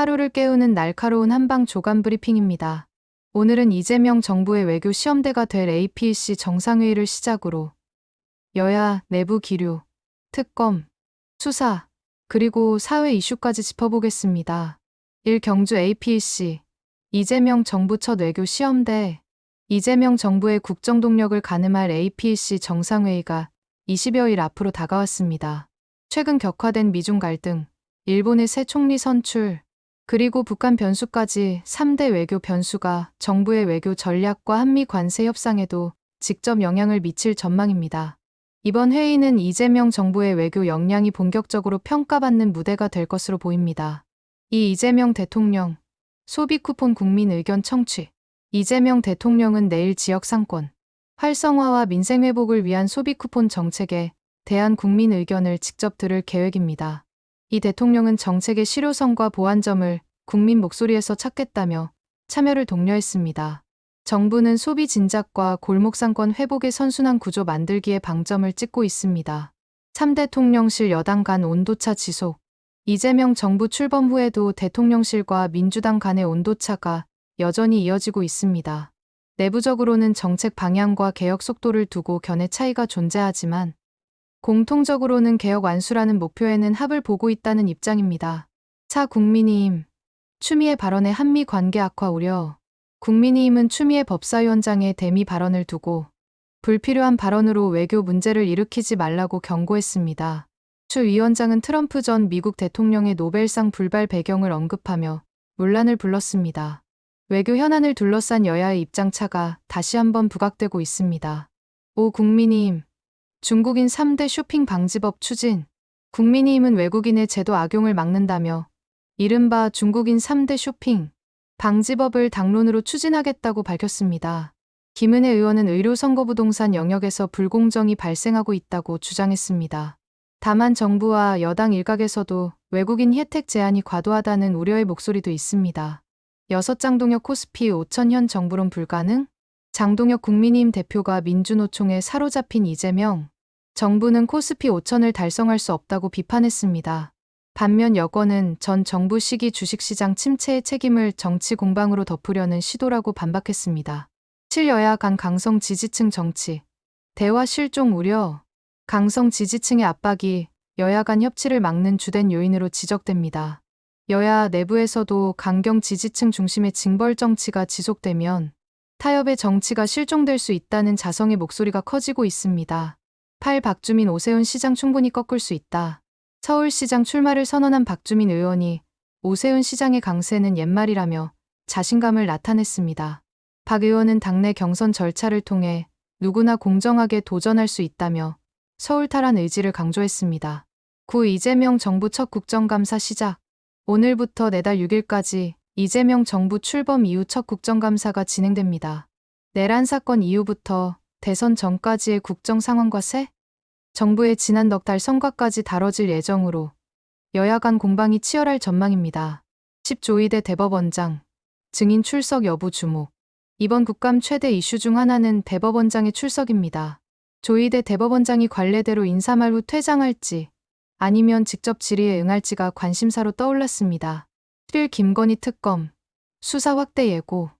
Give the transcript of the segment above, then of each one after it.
하루를 깨우는 날카로운 한방 조간 브리핑입니다. 오늘은 이재명 정부의 외교 시험대가 될 APEC 정상회의를 시작으로 여야 내부 기류, 특검, 수사, 그리고 사회 이슈까지 짚어보겠습니다. 1. 경주 APEC 이재명 정부 첫 외교 시험대. 이재명 정부의 국정 동력을 가늠할 APEC 정상회의가 20여일 앞으로 다가왔습니다. 최근 격화된 미중 갈등, 일본의 새 총리 선출, 그리고 북한 변수까지 3대 외교 변수가 정부의 외교 전략과 한미 관세 협상에도 직접 영향을 미칠 전망입니다. 이번 회의는 이재명 정부의 외교 역량이 본격적으로 평가받는 무대가 될 것으로 보입니다. 이재명 대통령, 소비 쿠폰 국민 의견 청취. 이재명 대통령은 내일 지역 상권 활성화와 민생 회복을 위한 소비 쿠폰 정책에 대한 국민 의견을 직접 들을 계획입니다. 이 대통령은 정책의 실효성과 보완점을 국민 목소리에서 찾겠다며 참여를 독려했습니다. 정부는 소비 진작과 골목상권 회복의 선순환 구조 만들기에 방점을 찍고 있습니다. 3 대통령실 여당 간 온도차 지속. 이재명 정부 출범 후에도 대통령실과 민주당 간의 온도차가 여전히 이어지고 있습니다. 내부적으로는 정책 방향과 개혁 속도를 두고 견해 차이가 존재하지만 공통적으로는 개혁 완수라는 목표에는 합을 보고 있다는 입장입니다. 4. 국민의힘 추미애 발언의 한미 관계 악화 우려. 국민의힘은 추미애 법사위원장의 대미 발언을 두고 불필요한 발언으로 외교 문제를 일으키지 말라고 경고했습니다. 추 위원장은 트럼프 전 미국 대통령의 노벨상 불발 배경을 언급하며 논란을 불렀습니다. 외교 현안을 둘러싼 여야의 입장차가 다시 한번 부각되고 있습니다. 5. 국민의힘 중국인 3대 쇼핑 방지법 추진. 국민의힘은 외국인의 제도 악용을 막는다며 이른바 중국인 3대 쇼핑 방지법을 당론으로 추진하겠다고 밝혔습니다. 김은혜 의원은 의료선거부동산 영역에서 불공정이 발생하고 있다고 주장했습니다. 다만 정부와 여당 일각에서도 외국인 혜택 제한이 과도하다는 우려의 목소리도 있습니다. 6. 장동혁 코스피 5,000현 정부론 불가능? 장동혁 국민의힘 대표가 민주노총에 사로잡힌 이재명 정부는 코스피 5,000을 달성할 수 없다고 비판했습니다. 반면 여권은 전 정부 시기 주식시장 침체의 책임을 정치 공방으로 덮으려는 시도라고 반박했습니다. 7. 여야 간 강성 지지층 정치. 대화 실종 우려. 강성 지지층의 압박이 여야 간 협치를 막는 주된 요인으로 지적됩니다. 여야 내부에서도 강경 지지층 중심의 징벌 정치가 지속되면 타협의 정치가 실종될 수 있다는 자성의 목소리가 커지고 있습니다. 8. 박주민 오세훈 시장 충분히 꺾을 수 있다. 서울시장 출마를 선언한 박주민 의원이 오세훈 시장의 강세는 옛말이라며 자신감을 나타냈습니다. 박 의원은 당내 경선 절차를 통해 누구나 공정하게 도전할 수 있다며 서울 탈환 의지를 강조했습니다. 9. 이재명 정부 첫 국정감사 시작. 오늘부터 내달 6일까지 이재명 정부 출범 이후 첫 국정감사가 진행됩니다. 내란 사건 이후부터 대선 전까지의 국정 상황과 새 정부의 지난 넉 달 성과까지 다뤄질 예정으로 여야 간 공방이 치열할 전망입니다. 10. 조희대 대법원장 증인 출석 여부 주목. 이번 국감 최대 이슈 중 하나는 대법원장의 출석입니다. 조희대 대법원장이 관례대로 인사말 후 퇴장할지 아니면 직접 질의에 응할지가 관심사로 떠올랐습니다. 11. 김건희 특검 수사 확대 예고.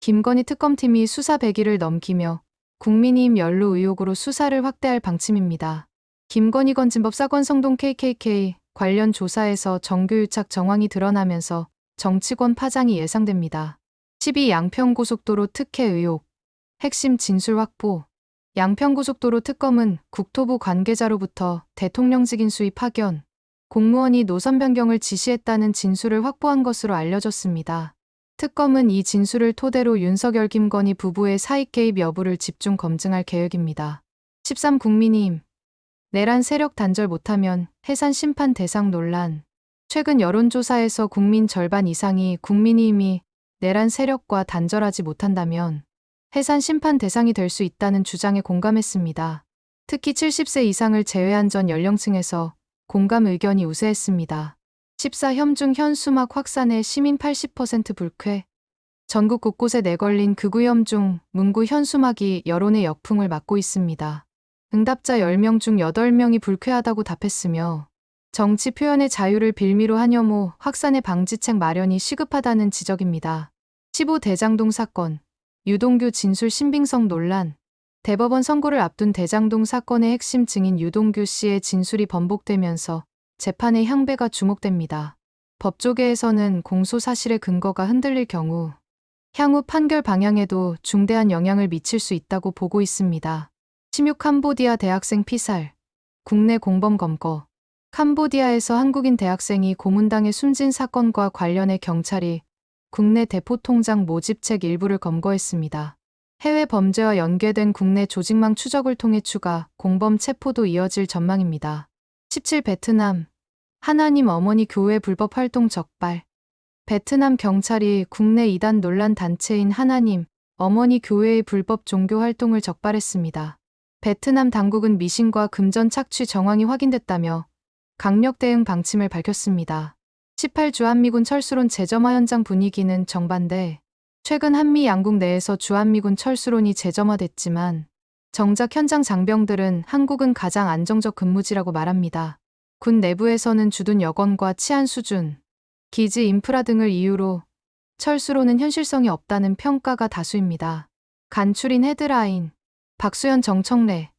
김건희 특검팀이 수사 100일을 넘기며 국민의힘 연루 의혹으로 수사를 확대할 방침입니다. 김건희 건진법 사건 성동 KKK 관련 조사에서 정교유착 정황이 드러나면서 정치권 파장이 예상됩니다. 12. 양평고속도로 특혜 의혹 핵심 진술 확보. 양평고속도로 특검은 국토부 관계자로부터 대통령직인 수입 파견, 공무원이 노선 변경을 지시했다는 진술을 확보한 것으로 알려졌습니다. 특검은 이 진술을 토대로 윤석열 김건희 부부의 사익 개입 여부를 집중 검증할 계획입니다. 13. 국민의힘 내란 세력 단절 못하면 해산 심판 대상 논란. 최근 여론조사에서 국민 절반 이상이 국민의힘이 내란 세력과 단절하지 못한다면 해산 심판 대상이 될 수 있다는 주장에 공감했습니다. 특히 70세 이상을 제외한 전 연령층에서 공감 의견이 우세했습니다. 14. 혐중 현수막 확산에 시민 80% 불쾌. 전국 곳곳에 내걸린 극우 혐중, 문구 현수막이 여론의 역풍을 맞고 있습니다. 응답자 10명 중 8명이 불쾌하다고 답했으며 정치 표현의 자유를 빌미로 한 혐오 확산의 방지책 마련이 시급하다는 지적입니다. 15 대장동 사건, 유동규 진술 신빙성 논란. 대법원 선고를 앞둔 대장동 사건의 핵심 증인 유동규 씨의 진술이 번복되면서 재판의 향배가 주목됩니다. 법조계에서는 공소 사실의 근거가 흔들릴 경우 향후 판결 방향에도 중대한 영향을 미칠 수 있다고 보고 있습니다. 16 캄보디아 대학생 피살, 국내 공범 검거. 캄보디아에서 한국인 대학생이 고문당해 숨진 사건과 관련해 경찰이 국내 대포통장 모집책 일부를 검거했습니다. 해외 범죄와 연계된 국내 조직망 추적을 통해 추가 공범 체포도 이어질 전망입니다. 17 베트남 하나님 어머니 교회 불법 활동 적발. 베트남 경찰이 국내 이단 논란 단체인 하나님 어머니 교회의 불법 종교 활동을 적발했습니다. 베트남 당국은 미신과 금전 착취 정황이 확인됐다며 강력 대응 방침을 밝혔습니다. 18 주한미군 철수론 재점화 현장 분위기는 정반대. 최근 한미 양국 내에서 주한미군 철수론이 재점화됐지만 정작 현장 장병들은 한국은 가장 안정적 근무지라고 말합니다. 군 내부에서는 주둔 여건과 치안 수준, 기지 인프라 등을 이유로 철수로는 현실성이 없다는 평가가 다수입니다. 간추린 헤드라인. 박수현 정청래.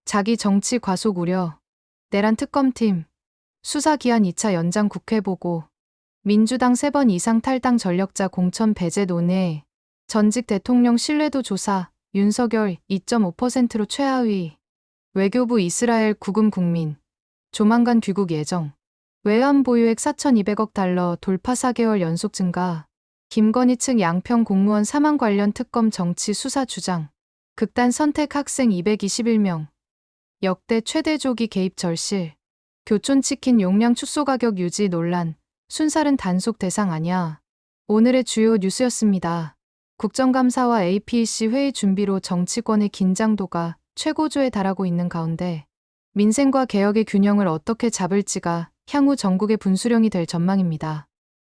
자기 정치 과속 우려. 내란 특검팀. 수사 기한 2차 연장 국회 보고. 민주당 3번 이상 탈당 전력자 공천 배제 논의. 전직 대통령 신뢰도 조사. 윤석열 2.5%로 최하위. 외교부 이스라엘 구금 국민. 조만간 귀국 예정. 외환 보유액 4,200억 달러 돌파 4개월 연속 증가. 김건희 측 양평 공무원 사망 관련 특검 정치 수사 주장. 극단 선택 학생 221명. 역대 최대 조기 개입 절실. 교촌치킨 용량 축소 가격 유지 논란. 순살은 단속 대상 아냐. 오늘의 주요 뉴스였습니다. 국정감사와 APEC 회의 준비로 정치권의 긴장도가 최고조에 달하고 있는 가운데 민생과 개혁의 균형을 어떻게 잡을지가 향후 전국의 분수령이 될 전망입니다.